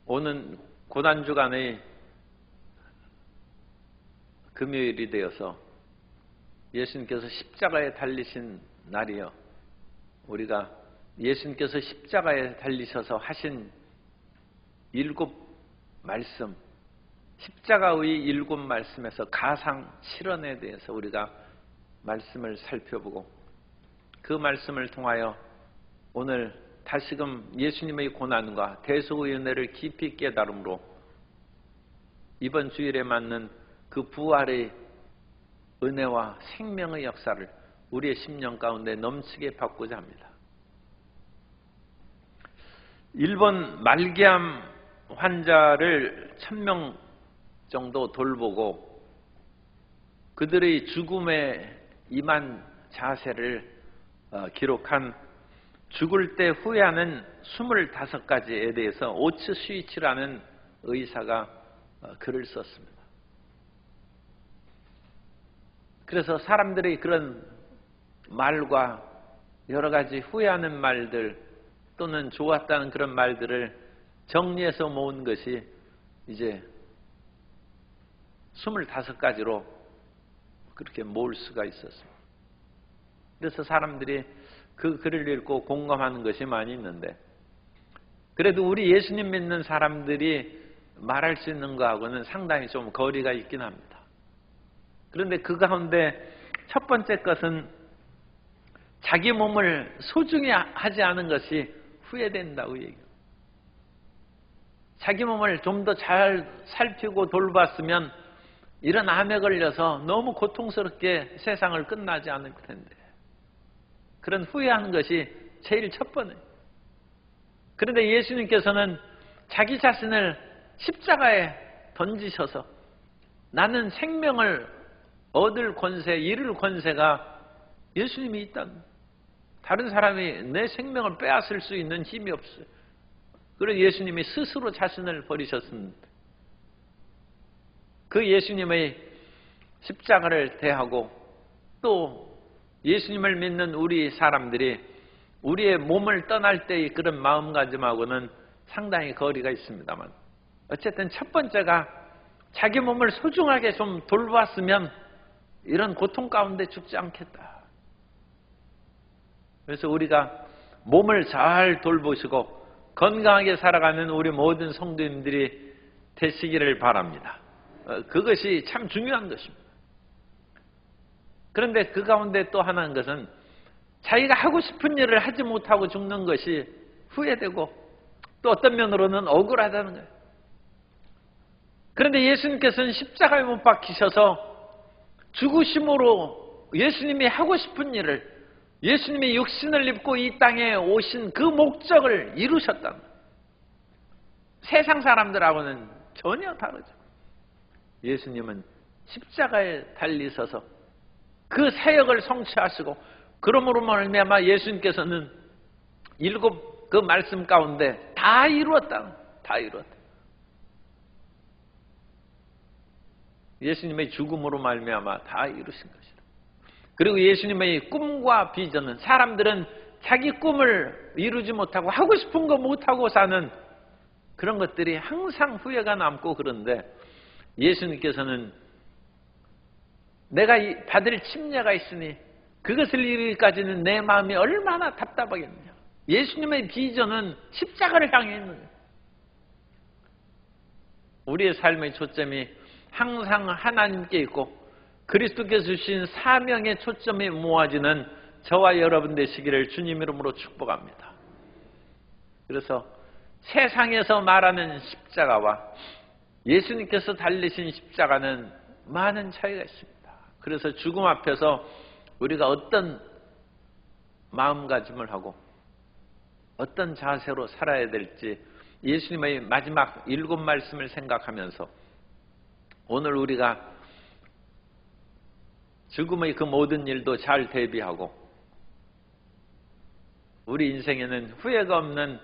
오는 고난주간의 금요일이 되어서 예수님께서 십자가에 달리신 날이요, 우리가 예수님께서 십자가에 달리셔서 하신 7 말씀, 십자가의 7 말씀에서 가상 실언에 대해서 우리가 말씀을 살펴보고, 그 말씀을 통하여 오늘 다시금 예수님의 고난과 대속의 은혜를 깊이 깨달음으로 이번 주일에 맞는 그 부활의 은혜와 생명의 역사를 우리의 심령 가운데 넘치게 받고자 합니다. 일본 말기암 환자를 1000명 정도 돌보고 그들의 죽음에 임한 자세를 기록한 죽을 때 후회하는 25가지에 대해서 오츠 스위치라는 의사가 글을 썼습니다. 그래서 사람들의 그런 말과 여러 가지 후회하는 말들 또는 좋았다는 그런 말들을 정리해서 모은 것이 이제 25가지로 그렇게 모을 수가 있었습니다. 그래서 사람들이 그 글을 읽고 공감하는 것이 많이 있는데, 그래도 우리 예수님 믿는 사람들이 말할 수 있는 것하고는 상당히 좀 거리가 있긴 합니다. 그런데 그 가운데 첫 번째 것은 자기 몸을 소중히 하지 않은 것이 후회된다고 얘기해요. 자기 몸을 좀 더 잘 살피고 돌봤으면 이런 암에 걸려서 너무 고통스럽게 세상을 끝나지 않을 텐데, 그런 후회하는 것이 제일 첫 번째. 그런데 예수님께서는 자기 자신을 십자가에 던지셔서 나는 생명을 얻을 권세, 잃을 권세가 예수님이 있다. 다른 사람이 내 생명을 빼앗을 수 있는 힘이 없어요. 그래서 예수님이 스스로 자신을 버리셨습니다. 그 예수님의 십자가를 대하고 또 예수님을 믿는 우리 사람들이 우리의 몸을 떠날 때의 그런 마음가짐하고는 상당히 거리가 있습니다만, 어쨌든 첫 번째가 자기 몸을 소중하게 좀 돌봤으면 이런 고통 가운데 죽지 않겠다. 그래서 우리가 몸을 잘 돌보시고 건강하게 살아가는 우리 모든 성도님들이 되시기를 바랍니다. 그것이 참 중요한 것입니다. 그런데 그 가운데 또 하나인 것은 자기가 하고 싶은 일을 하지 못하고 죽는 것이 후회되고 또 어떤 면으로는 억울하다는 거예요. 그런데 예수님께서는 십자가에 못 박히셔서 죽으심으로 예수님이 하고 싶은 일을, 예수님이 육신을 입고 이 땅에 오신 그 목적을 이루셨다는 거예요. 세상 사람들하고는 전혀 다르죠. 예수님은 십자가에 달리셔서 그 사역을 성취하시고, 그러므로 말미암아 예수님께서는 7 그 말씀 가운데 다 이루었다. 다 이루었다. 예수님의 죽음으로 말미암아 다 이루신 것이다. 그리고 예수님의 꿈과 비전은, 사람들은 자기 꿈을 이루지 못하고 하고 싶은 거 못하고 사는 그런 것들이 항상 후회가 남고, 그런데 예수님께서는 내가 받을 침례가 있으니 그것을 이루기까지는 내 마음이 얼마나 답답하겠느냐. 예수님의 비전은 십자가를 향해 있는 거예요. 우리의 삶의 초점이 항상 하나님께 있고 그리스도께서 주신 사명의 초점이 모아지는 저와 여러분 되시기를 주님 이름으로 축복합니다. 그래서 세상에서 말하는 십자가와 예수님께서 달리신 십자가는 많은 차이가 있습니다. 그래서 죽음 앞에서 우리가 어떤 마음가짐을 하고 어떤 자세로 살아야 될지 예수님의 마지막 7 말씀을 생각하면서 오늘 우리가 죽음의 그 모든 일도 잘 대비하고 우리 인생에는 후회가 없는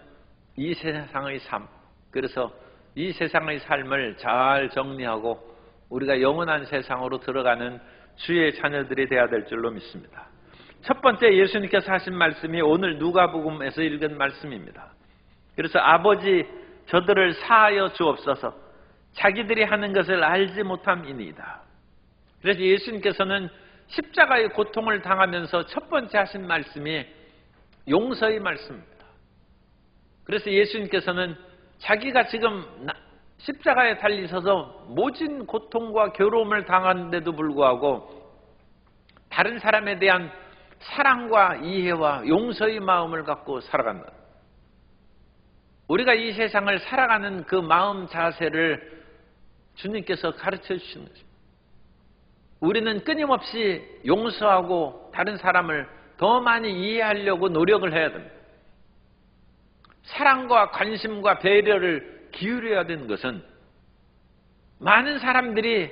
이 세상의 삶, 그래서 이 세상의 삶을 잘 정리하고 우리가 영원한 세상으로 들어가는 주의 자녀들이 되어야 될 줄로 믿습니다. 첫 번째 예수님께서 하신 말씀이 오늘 누가복음에서 읽은 말씀입니다. 그래서 아버지 저들을 사하여 주옵소서. 자기들이 하는 것을 알지 못함이니이다. 그래서 예수님께서는 십자가의 고통을 당하면서 첫 번째 하신 말씀이 용서의 말씀입니다. 그래서 예수님께서는 자기가 지금 십자가에 달리셔서 모진 고통과 괴로움을 당하는데도 불구하고 다른 사람에 대한 사랑과 이해와 용서의 마음을 갖고 살아간다. 우리가 이 세상을 살아가는 그 마음 자세를 주님께서 가르쳐 주시는 것입니다. 우리는 끊임없이 용서하고 다른 사람을 더 많이 이해하려고 노력을 해야 됩니다. 사랑과 관심과 배려를 기울여야 되는 것은 많은 사람들이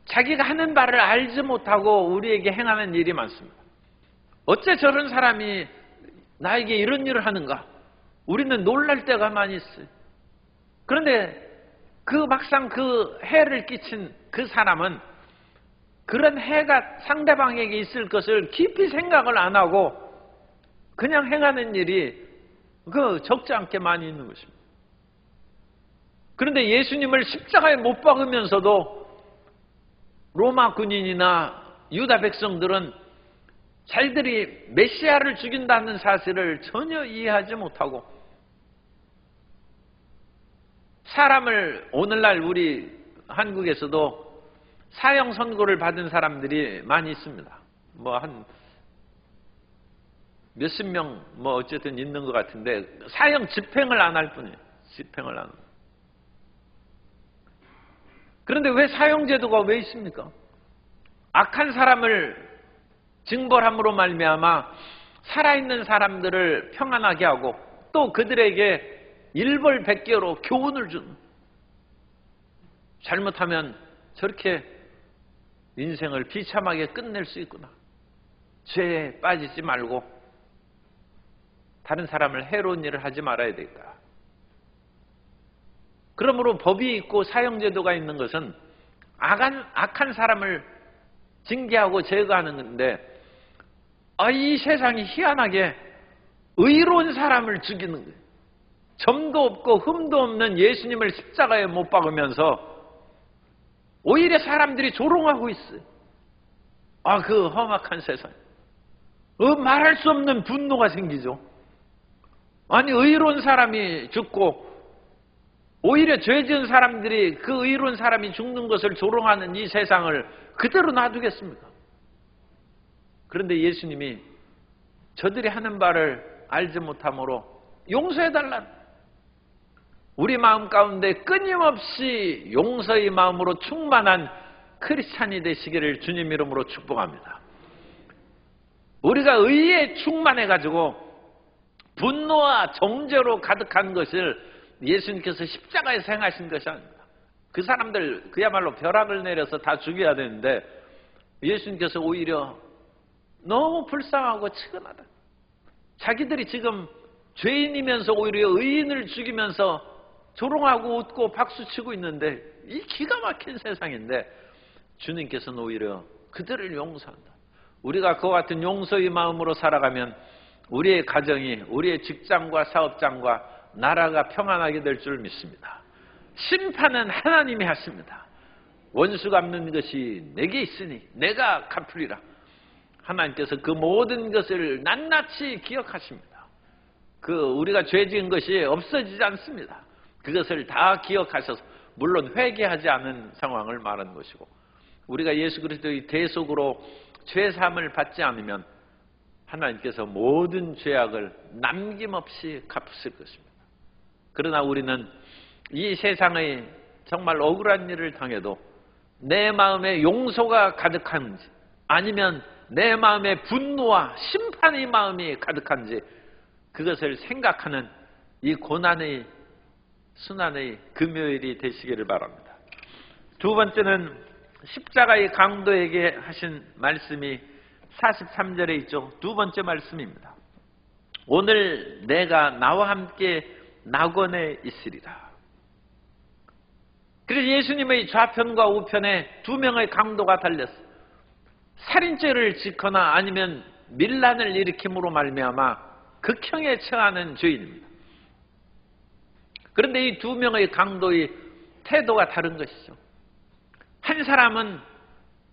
자기가 하는 바를 알지 못하고 우리에게 행하는 일이 많습니다. 어째 저런 사람이 나에게 이런 일을 하는가? 우리는 놀랄 때가 많이 있어요. 그런데 막상 그 해를 끼친 그 사람은 그런 해가 상대방에게 있을 것을 깊이 생각을 안 하고 그냥 행하는 일이 적지 않게 많이 있는 것입니다. 그런데 예수님을 십자가에 못 박으면서도 로마 군인이나 유다 백성들은 자기들이 메시아를 죽인다는 사실을 전혀 이해하지 못하고 사람을 오늘날 우리 한국에서도 사형 선고를 받은 사람들이 많이 있습니다. 한 몇십 명 어쨌든 있는 것 같은데 사형 집행을 안 할 뿐이에요. 집행을 안 합니다. 그런데 왜 사형제도가 왜 있습니까? 악한 사람을 징벌함으로 말미암아 살아있는 사람들을 평안하게 하고 또 그들에게 일벌백계로 교훈을 준, 잘못하면 저렇게 인생을 비참하게 끝낼 수 있구나. 죄에 빠지지 말고 다른 사람을 해로운 일을 하지 말아야 되겠다. 그러므로 법이 있고 사형제도가 있는 것은 악한 사람을 징계하고 제거하는 건데 이 세상이 희한하게 의로운 사람을 죽이는 거예요. 점도 없고 흠도 없는 예수님을 십자가에 못 박으면서 오히려 사람들이 조롱하고 있어요. 그 험악한 세상. 말할 수 없는 분노가 생기죠. 아니 의로운 사람이 죽고 오히려 죄 지은 사람들이 그 의로운 사람이 죽는 것을 조롱하는 이 세상을 그대로 놔두겠습니까? 그런데 예수님이 저들이 하는 바를 알지 못함으로 용서해달라. 우리 마음 가운데 끊임없이 용서의 마음으로 충만한 크리스찬이 되시기를 주님 이름으로 축복합니다. 우리가 의에 충만해가지고 분노와 정죄로 가득한 것을 예수님께서 십자가에서 행하신 것이 아닙니다. 그 사람들 그야말로 벼락을 내려서 다 죽여야 되는데 예수님께서 오히려 너무 불쌍하고 측은하다. 자기들이 지금 죄인이면서 오히려 의인을 죽이면서 조롱하고 웃고 박수치고 있는데 이 기가 막힌 세상인데 주님께서는 오히려 그들을 용서한다. 우리가 그와 같은 용서의 마음으로 살아가면 우리의 가정이, 우리의 직장과 사업장과 나라가 평안하게 될 줄 믿습니다. 심판은 하나님이 하십니다. 원수 갚는 것이 내게 있으니 내가 갚으리라. 하나님께서 그 모든 것을 낱낱이 기억하십니다. 우리가 죄 지은 것이 없어지지 않습니다. 그것을 다 기억하셔서 물론 회개하지 않은 상황을 말하는 것이고 우리가 예수 그리스도의 대속으로 죄사함을 받지 않으면 하나님께서 모든 죄악을 남김없이 갚으실 것입니다. 그러나 우리는 이 세상의 정말 억울한 일을 당해도 내 마음에 용서가 가득한지 아니면 내 마음에 분노와 심판의 마음이 가득한지 그것을 생각하는 이 고난의 순환의 금요일이 되시기를 바랍니다. 두 번째는 십자가의 강도에게 하신 말씀이 43절에 있죠. 두 번째 말씀입니다. 오늘 내가 나와 함께 낙원에 있으리라. 그래서 예수님의 좌편과 우편에 두 명의 강도가 달렸어요. 살인죄를 짓거나 아니면 밀란을 일으킴으로 말미암아 극형에 처하는 죄인입니다. 그런데 이 두 명의 강도의 태도가 다른 것이죠. 한 사람은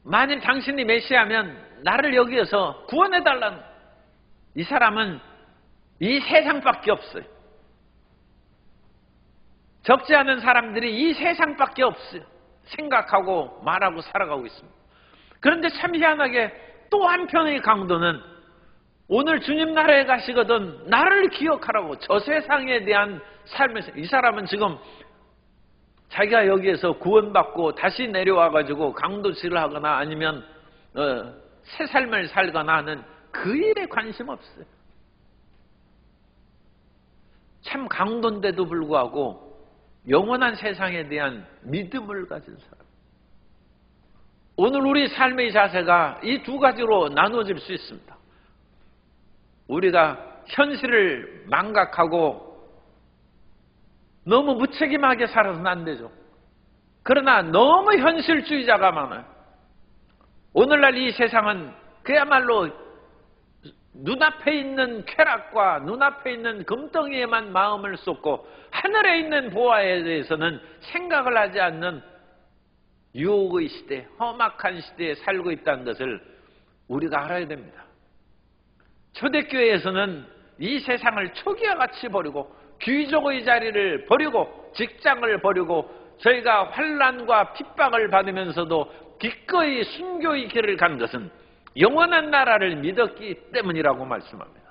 만일 당신이 메시아면 나를 여기에서 구원해달라는, 이 사람은 이 세상밖에 없어요. 적지 않은 사람들이 이 세상밖에 없어요. 생각하고 말하고 살아가고 있습니다. 그런데 참 희한하게 또 한편의 강도는 오늘 주님 나라에 가시거든 나를 기억하라고, 저 세상에 대한 삶에서, 이 사람은 지금 자기가 여기에서 구원받고 다시 내려와가지고 강도질을 하거나 아니면 새 삶을 살거나 하는 그 일에 관심 없어요. 참 강도인데도 불구하고 영원한 세상에 대한 믿음을 가진 사람. 오늘 우리 삶의 자세가 이 두 가지로 나누어질 수 있습니다. 우리가 현실을 망각하고 너무 무책임하게 살아서는 안 되죠. 그러나 너무 현실주의자가 많아요. 오늘날 이 세상은 그야말로 눈앞에 있는 쾌락과 눈앞에 있는 금덩이에만 마음을 쏟고 하늘에 있는 보화에 대해서는 생각을 하지 않는 유혹의 시대, 험악한 시대에 살고 있다는 것을 우리가 알아야 됩니다. 초대교회에서는 이 세상을 초기와 같이 버리고 귀족의 자리를 버리고 직장을 버리고 저희가 환난과 핍박을 받으면서도 기꺼이 순교의 길을 간 것은 영원한 나라를 믿었기 때문이라고 말씀합니다.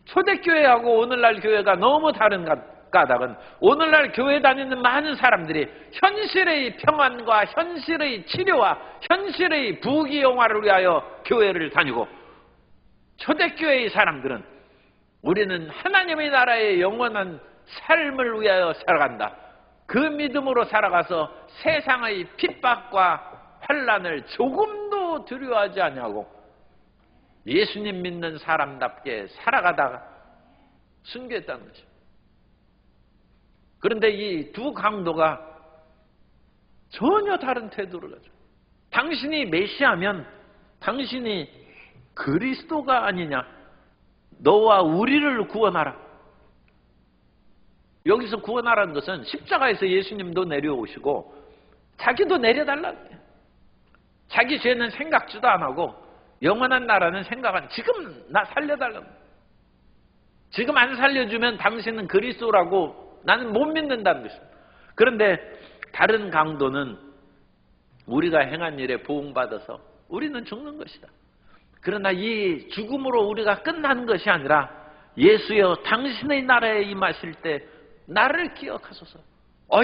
초대교회하고 오늘날 교회가 너무 다른 까닭은 오늘날 교회 다니는 많은 사람들이 현실의 평안과 현실의 치료와 현실의 부귀영화를 위하여 교회를 다니고, 초대교회의 사람들은 우리는 하나님의 나라의 영원한 삶을 위하여 살아간다, 그 믿음으로 살아가서 세상의 핍박과 환난을 조금도 두려워하지 아니하고 예수님 믿는 사람답게 살아가다가 순교했다는 것입니다. 그런데 이 두 강도가 전혀 다른 태도를 가져. 당신이 메시아면 당신이 그리스도가 아니냐, 너와 우리를 구원하라. 여기서 구원하라는 것은 십자가에서 예수님도 내려오시고 자기도 내려달라는 거예요. 자기 죄는 생각지도 안 하고 영원한 나라는 생각한, 지금 나 살려달라는 거예요. 지금 안 살려주면 당신은 그리스도라고 나는 못 믿는다는 것입니다. 그런데 다른 강도는 우리가 행한 일에 보응받아서 우리는 죽는 것이다. 그러나 이 죽음으로 우리가 끝나는 것이 아니라 예수여 당신의 나라에 임하실 때 나를 기억하소서.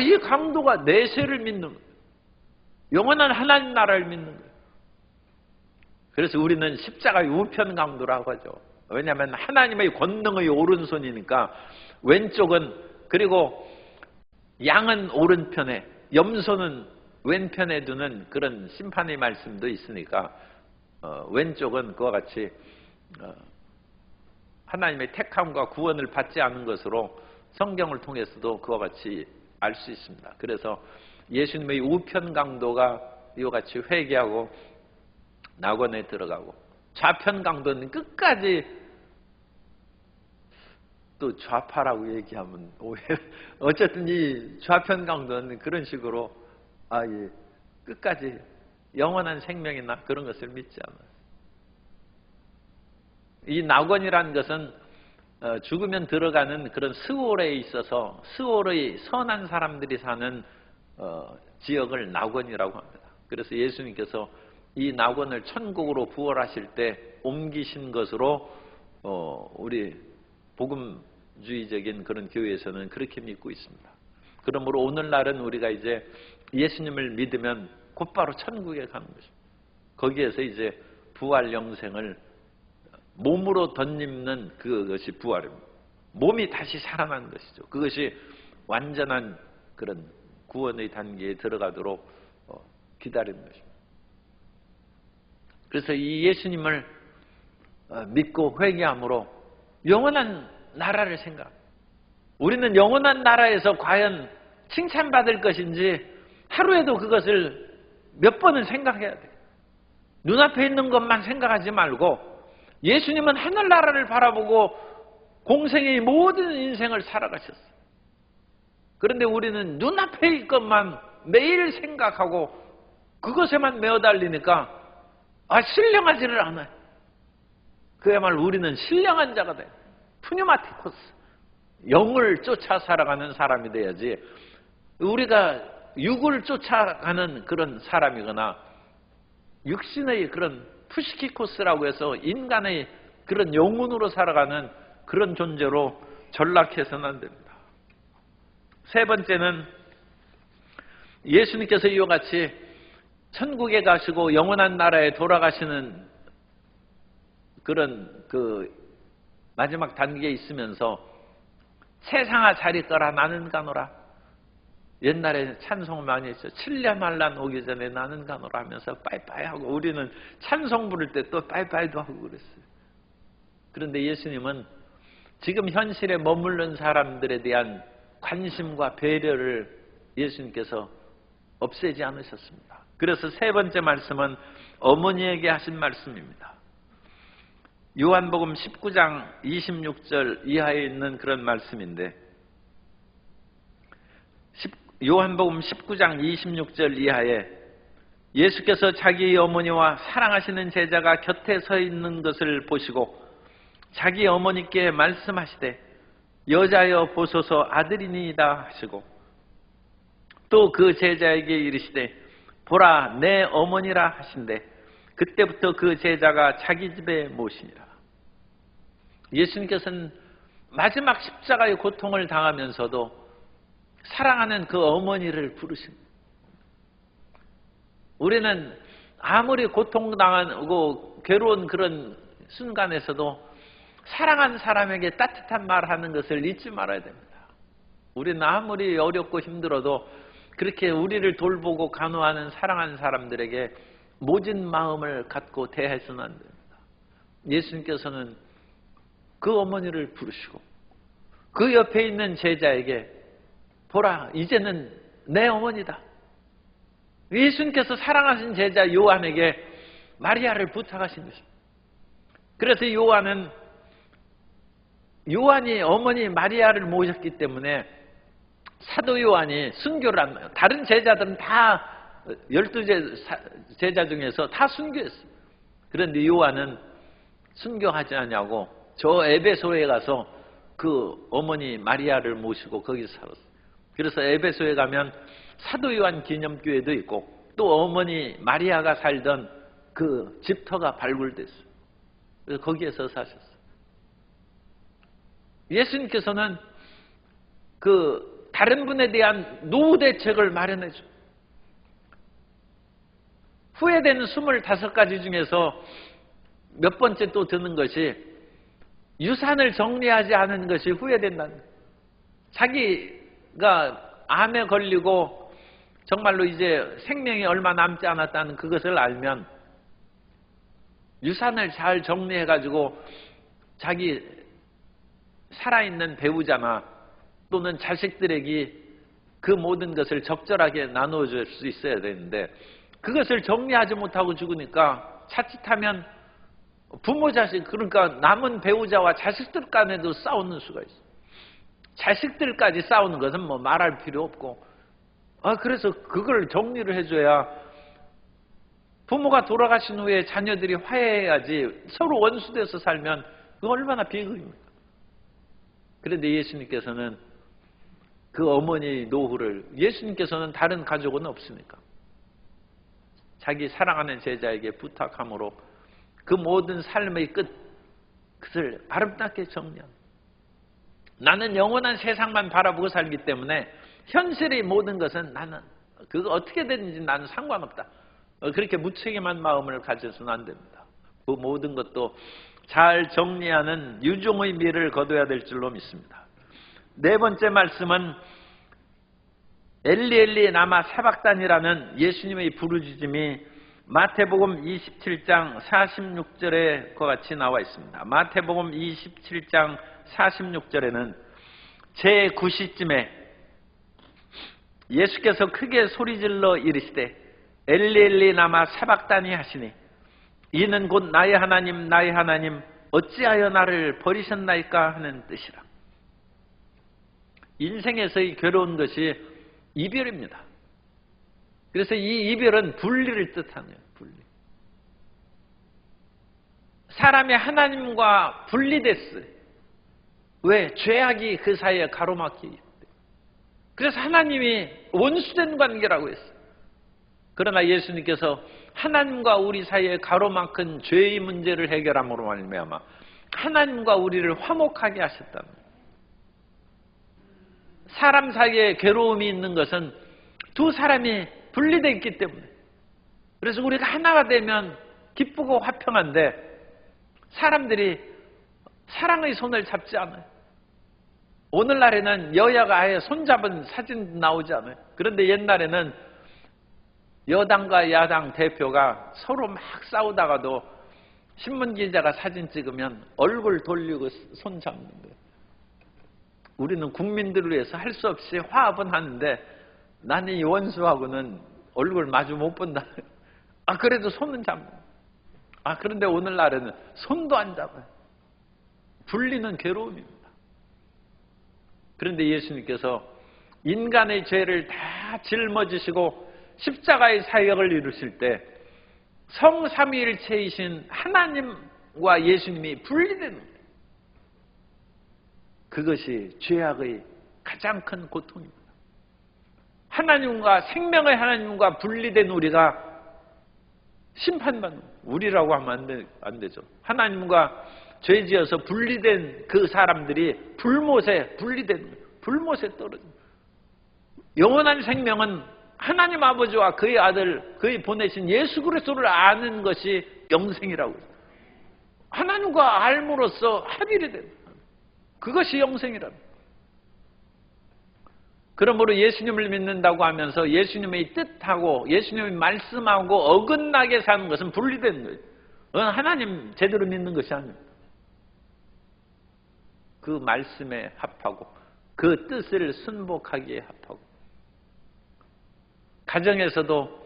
이 강도가 내세를 믿는 거예요. 영원한 하나님 나라를 믿는 거예요. 그래서 우리는 십자가의 우편 강도라고 하죠. 왜냐하면 하나님의 권능의 오른손이니까 왼쪽은, 그리고 양은 오른편에 염소는 왼편에 두는 그런 심판의 말씀도 있으니까 왼쪽은 그와 같이 하나님의 택함과 구원을 받지 않은 것으로 성경을 통해서도 그와 같이 알 수 있습니다. 그래서 예수님의 우편 강도가 이와 같이 회개하고 낙원에 들어가고, 좌편 강도는 끝까지, 또 좌파라고 얘기하면 오해. 어쨌든 이 좌편 강도는 그런 식으로 끝까지 영원한 생명이나 그런 것을 믿지 않아요. 이 낙원이라는 것은 죽으면 들어가는 그런 스올에 있어서 스올의 선한 사람들이 사는 지역을 낙원이라고 합니다. 그래서 예수님께서 이 낙원을 천국으로 부활하실 때 옮기신 것으로 우리 복음주의적인 그런 교회에서는 그렇게 믿고 있습니다. 그러므로 오늘날은 우리가 이제 예수님을 믿으면 곧바로 천국에 가는 것입니다. 거기에서 이제 부활 영생을 몸으로 덧입는 그것이 부활입니다. 몸이 다시 살아나는 것이죠. 그것이 완전한 그런 구원의 단계에 들어가도록 기다리는 것입니다. 그래서 이 예수님을 믿고 회개함으로 영원한 나라를 생각합니다. 우리는 영원한 나라에서 과연 칭찬받을 것인지 하루에도 그것을 몇 번은 생각해야 돼요. 눈앞에 있는 것만 생각하지 말고 예수님은 하늘나라를 바라보고 공생의 모든 인생을 살아가셨어요. 그런데 우리는 눈앞에 있것만 매일 생각하고 그것에만 매어달리니까 신령하지를 않아요. 그야말로 우리는 신령한 자가 돼. 푸뉴마티코스. 영을 쫓아 살아가는 사람이 돼야지, 우리가 육을 쫓아가는 그런 사람이거나 육신의 그런 푸시키코스라고 해서 인간의 그런 영혼으로 살아가는 그런 존재로 전락해서는 안 됩니다. 세 번째는 예수님께서 이와 같이 천국에 가시고 영원한 나라에 돌아가시는 그런 마지막 단계에 있으면서 세상아 잘 있거라 나는 가노라. 옛날에 찬송을 많이 했죠. 7년 만난 오기 전에 나는 가노라 하면서 빠이빠이 하고, 우리는 찬송 부를 때 또 빠이빠이도 하고 그랬어요. 그런데 예수님은 지금 현실에 머무른 사람들에 대한 관심과 배려를 예수님께서 없애지 않으셨습니다. 그래서 세 번째 말씀은 어머니에게 하신 말씀입니다. 요한복음 19장 26절 이하에 있는 그런 말씀인데, 요한복음 19장 26절 이하에 예수께서 자기 어머니와 사랑하시는 제자가 곁에 서 있는 것을 보시고 자기 어머니께 말씀하시되 여자여 보소서 아들이니이다 하시고, 또 그 제자에게 이르시되 보라 내 어머니라 하신대 그때부터 그 제자가 자기 집에 모시니라. 예수님께서는 마지막 십자가의 고통을 당하면서도 사랑하는 그 어머니를 부르십니다. 우리는 아무리 고통당하고 괴로운 그런 순간에서도 사랑한 사람에게 따뜻한 말하는 것을 잊지 말아야 됩니다. 우리는 아무리 어렵고 힘들어도 그렇게 우리를 돌보고 간호하는 사랑하는 사람들에게 모진 마음을 갖고 대해서는 안 됩니다. 예수님께서는 그 어머니를 부르시고 그 옆에 있는 제자에게 보라 이제는 내 어머니다. 예수님께서 사랑하신 제자 요한에게 마리아를 부탁하신 것입니다. 그래서 요한이 어머니 마리아를 모셨기 때문에 사도 요한이 순교를 안 해요. 다른 제자들은 다 12제자 중에서 다 순교했어요. 그런데 요한은 순교하지 않냐고 저 에베소에 가서 그 어머니 마리아를 모시고 거기서 살았어요. 그래서 에베소에 가면 사도 요한 기념교회도 있고 또 어머니 마리아가 살던 그 집터가 발굴됐어요. 그래서 거기에서 사셨어요. 예수님께서는 그 다른 분에 대한 노후 대책을 마련해 줍니다. 후회되는 25가지 중에서 몇 번째 또 드는 것이 유산을 정리하지 않은 것이 후회된다는 거예요. 자기가 암에 걸리고 정말로 이제 생명이 얼마 남지 않았다는 그것을 알면 유산을 잘 정리해가지고 자기 살아있는 배우자나 또는 자식들에게 그 모든 것을 적절하게 나눠줄 수 있어야 되는데 그것을 정리하지 못하고 죽으니까 자칫하면 부모 자식 그러니까 남은 배우자와 자식들 간에도 싸우는 수가 있어요. 자식들까지 싸우는 것은 뭐 말할 필요 없고 그래서 그걸 정리를 해줘야 부모가 돌아가신 후에 자녀들이 화해해야지 서로 원수돼서 살면 그거 얼마나 비극입니까? 그런데 예수님께서는 그 어머니 노후를 예수님께서는 다른 가족은 없으니까 자기 사랑하는 제자에게 부탁함으로 그 모든 삶의 끝을 아름답게 정리합니다. 나는 영원한 세상만 바라보고 살기 때문에 현실의 모든 것은 나는 그거 어떻게 되는지 나는 상관없다. 그렇게 무책임한 마음을 가져서는 안 됩니다. 그 모든 것도 잘 정리하는 유종의 미를 거둬야 될 줄로 믿습니다. 네 번째 말씀은 엘리 엘리 라마 사박단이라는 예수님의 부르짖음이 마태복음 27장 46절에 그와 같이 나와 있습니다. 마태복음 27장 46절에는 제9시쯤에 예수께서 크게 소리질러 이르시되 엘리 엘리 라마 사박단이 하시니 이는 곧 나의 하나님 나의 하나님 어찌하여 나를 버리셨나이까 하는 뜻이라. 인생에서의 괴로운 것이 이별입니다. 그래서 이 이별은 분리를 뜻하네요. 분리. 사람이 하나님과 분리됐어요. 왜? 죄악이 그 사이에 가로막히기 때문에. 그래서 하나님이 원수된 관계라고 했어요. 그러나 예수님께서 하나님과 우리 사이에 가로막힌 죄의 문제를 해결함으로 말미암아 하나님과 우리를 화목하게 하셨다는 거예요. 사람 사이에 괴로움이 있는 것은 두 사람이 분리되어 있기 때문에. 그래서 우리가 하나가 되면 기쁘고 화평한데 사람들이 사랑의 손을 잡지 않아요. 오늘날에는 여야가 아예 손잡은 사진 나오지 않아요. 그런데 옛날에는 여당과 야당 대표가 서로 막 싸우다가도 신문기자가 사진 찍으면 얼굴 돌리고 손 잡는 거예요. 우리는 국민들을 위해서 할 수 없이 화합은 하는데 나는 이 원수하고는 얼굴 마주 못 본다. 그래도 손은 잡는 거예요. 그런데 오늘날에는 손도 안 잡아요. 분리는 괴로움입니다. 그런데 예수님께서 인간의 죄를 다 짊어지시고 십자가의 사역을 이루실 때 성삼위일체이신 하나님과 예수님이 분리되는 거예요. 그것이 죄악의 가장 큰 고통입니다. 하나님과 생명의 하나님과 분리된 우리가 심판받는 거예요. 우리라고 하면 안 되죠. 하나님과 죄지어서 분리된 그 사람들이 불못에 분리된 거예요. 불못에 떨어진 거예요. 영원한 생명은 하나님 아버지와 그의 아들, 그의 보내신 예수 그리스도를 아는 것이 영생이라고 해요. 하나님과 알므로써 합일이 되는 거예요. 그것이 영생이랍니다. 그러므로 예수님을 믿는다고 하면서 예수님의 뜻하고 예수님의 말씀하고 어긋나게 사는 것은 분리된 거예요. 하나님 제대로 믿는 것이 아닙니다. 그 말씀에 합하고 그 뜻을 순복하기에 합하고 가정에서도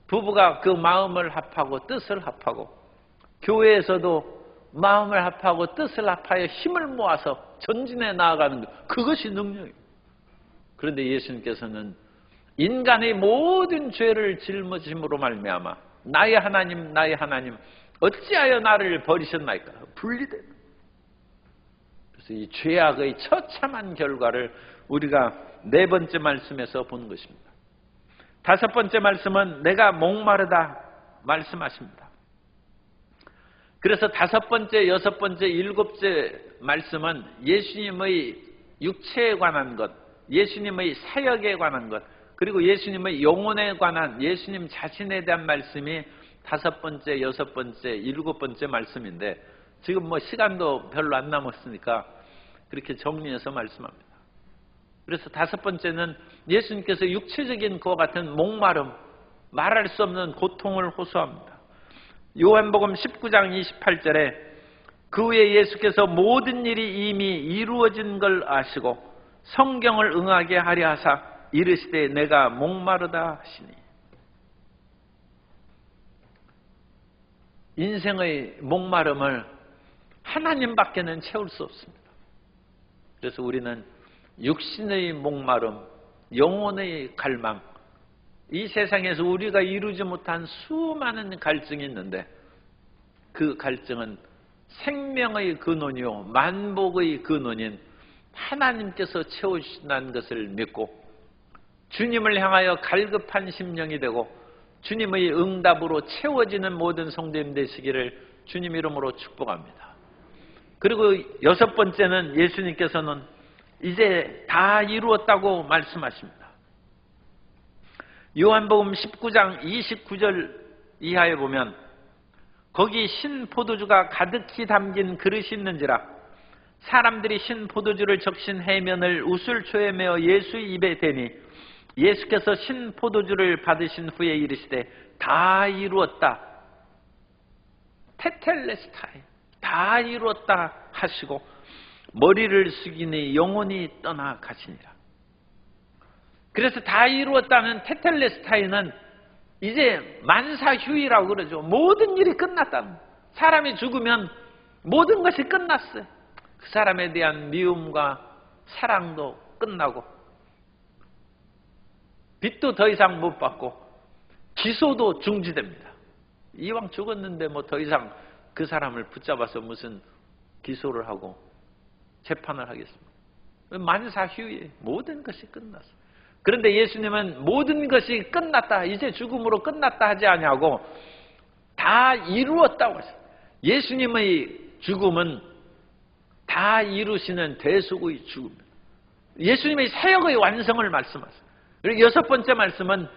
부부가 그 마음을 합하고 뜻을 합하고 교회에서도 마음을 합하고 뜻을 합하여 힘을 모아서 전진해 나아가는 것, 그것이 능력입니다. 그런데 예수님께서는 인간의 모든 죄를 짊어짐으로 말미암아 나의 하나님 어찌하여 나를 버리셨나이까 분리된. 그래서 이 죄악의 처참한 결과를 우리가 네 번째 말씀에서 본 것입니다. 다섯 번째 말씀은 내가 목마르다 말씀하십니다. 그래서 다섯 번째, 여섯 번째, 일곱째 말씀은 예수님의 육체에 관한 것, 예수님의 사역에 관한 것, 그리고 예수님의 영혼에 관한 예수님 자신에 대한 말씀이 다섯 번째, 여섯 번째, 일곱 번째 말씀인데 지금 시간도 별로 안 남았으니까 그렇게 정리해서 말씀합니다. 그래서 다섯 번째는 예수님께서 육체적인 그와 같은 목마름, 말할 수 없는 고통을 호소합니다. 요한복음 19장 28절에 그 후에 예수께서 모든 일이 이미 이루어진 걸 아시고 성경을 응하게 하려 하사 이르시되 내가 목마르다 하시니. 인생의 목마름을 하나님밖에는 채울 수 없습니다. 그래서 우리는 육신의 목마름, 영혼의 갈망, 이 세상에서 우리가 이루지 못한 수많은 갈증이 있는데 그 갈증은 생명의 근원이요 만복의 근원인 하나님께서 채우신다는 것을 믿고 주님을 향하여 갈급한 심령이 되고 주님의 응답으로 채워지는 모든 성도님 되시기를 주님 이름으로 축복합니다. 그리고 여섯 번째는 예수님께서는 이제 다 이루었다고 말씀하십니다. 요한복음 19장 29절 이하에 보면 거기 신 포도주가 가득히 담긴 그릇이 있는지라 사람들이 신 포도주를 적신 해면을 우슬초에 메어 예수의 입에 대니 예수께서 신 포도주를 받으신 후에 이르시되 다 이루었다. 테텔레스타이 다 이루었다 하시고 머리를 숙이니 영혼이 떠나가시니라. 그래서 다 이루었다는 테텔레스타이는 이제 만사휴이라고 그러죠. 모든 일이 끝났다는. 사람이 죽으면 모든 것이 끝났어요. 그 사람에 대한 미움과 사랑도 끝나고 빚도 더 이상 못 받고 기소도 중지됩니다. 이왕 죽었는데 뭐 더 이상 그 사람을 붙잡아서 무슨 기소를 하고 재판을 하겠습니다. 만사휴예, 모든 것이 끝났어. 그런데 예수님은 모든 것이 끝났다, 이제 죽음으로 끝났다 하지 아니하고 다 이루었다고 하셨어요. 예수님의 죽음은 다 이루시는 대속의 죽음입니다. 예수님의 사역의 완성을 말씀하세요. 그리고 여섯 번째 말씀은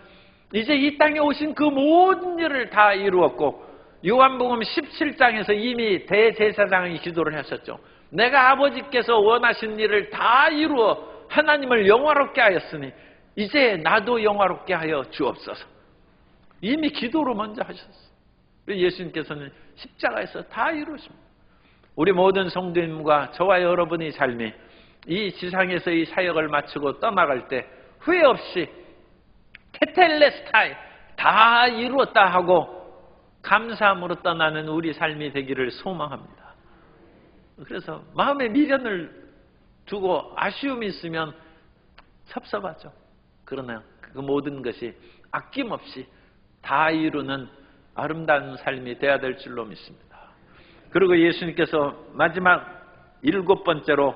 이제 이 땅에 오신 그 모든 일을 다 이루었고, 요한복음 17장에서 이미 대제사장의 기도를 하셨죠. 내가 아버지께서 원하신 일을 다 이루어 하나님을 영화롭게 하였으니 이제 나도 영화롭게 하여 주옵소서. 이미 기도로 먼저 하셨어요. 예수님께서는 십자가에서 다 이루십니다. 우리 모든 성도님과 저와 여러분의 삶이 이 지상에서의 사역을 마치고 떠나갈 때 후회 없이 테텔레스타이, 다 이루었다 하고 감사함으로 떠나는 우리 삶이 되기를 소망합니다. 그래서 마음에 미련을 두고 아쉬움이 있으면 섭섭하죠. 그러나 그 모든 것이 아낌없이 다 이루는 아름다운 삶이 되어야 될 줄로 믿습니다. 그리고 예수님께서 마지막 일곱 번째로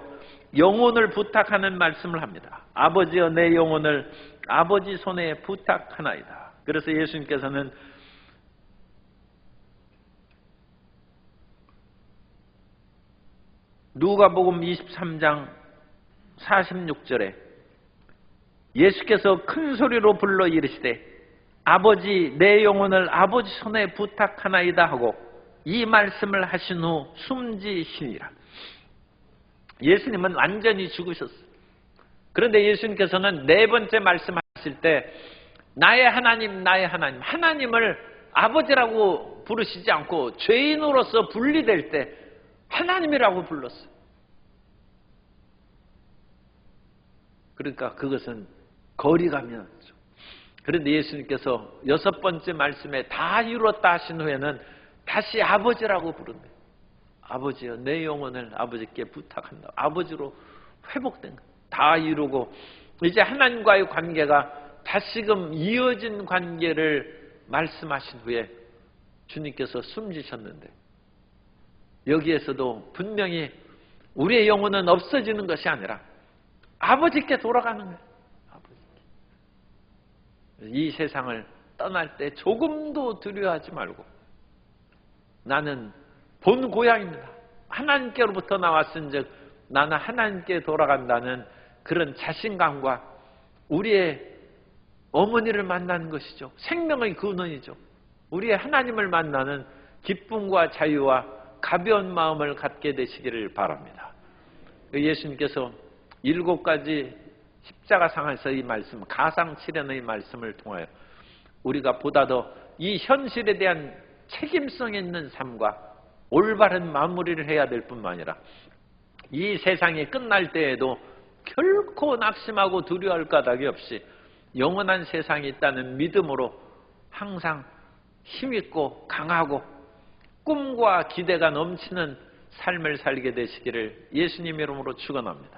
영혼을 부탁하는 말씀을 합니다. 아버지여, 내 영혼을 아버지 손에 부탁하나이다. 그래서 예수님께서는 누가복음 23장 46절에 예수께서 큰 소리로 불러 이르시되 아버지, 내 영혼을 아버지 손에 부탁하나이다 하고 이 말씀을 하신 후 숨지시니라. 예수님은 완전히 죽으셨어요. 그런데 예수님께서는 네 번째 말씀하실 때 나의 하나님, 나의 하나님, 하나님을 아버지라고 부르시지 않고 죄인으로서 분리될 때 하나님이라고 불렀어요. 그러니까 그것은 거리감이었죠. 그런데 예수님께서 여섯 번째 말씀에 다 이루었다 하신 후에는 다시 아버지라고 부른대요. 아버지여, 내 영혼을 아버지께 부탁한다. 아버지로 회복된 것. 다 이루고 이제 하나님과의 관계가 다시금 이어진 관계를 말씀하신 후에 주님께서 숨지셨는데, 여기에서도 분명히 우리의 영혼은 없어지는 것이 아니라 아버지께 돌아가는 거예요. 아버지께. 이 세상을 떠날 때 조금도 두려워하지 말고 나는 본 고향입니다. 하나님께로부터 나왔은즉 나는 하나님께 돌아간다는 그런 자신감과 우리의 어머니를 만나는 것이죠. 생명의 근원이죠. 우리의 하나님을 만나는 기쁨과 자유와 가벼운 마음을 갖게 되시기를 바랍니다. 예수님께서 7가지 십자가상에서 이 말씀, 가상칠연의 말씀을 통하여 우리가 보다 더 이 현실에 대한 책임성 있는 삶과 올바른 마무리를 해야 될 뿐만 아니라 이 세상이 끝날 때에도 결코 낙심하고 두려워할 까닭이 없이 영원한 세상이 있다는 믿음으로 항상 힘있고 강하고 꿈과 기대가 넘치는 삶을 살게 되시기를 예수님 이름으로 축원합니다.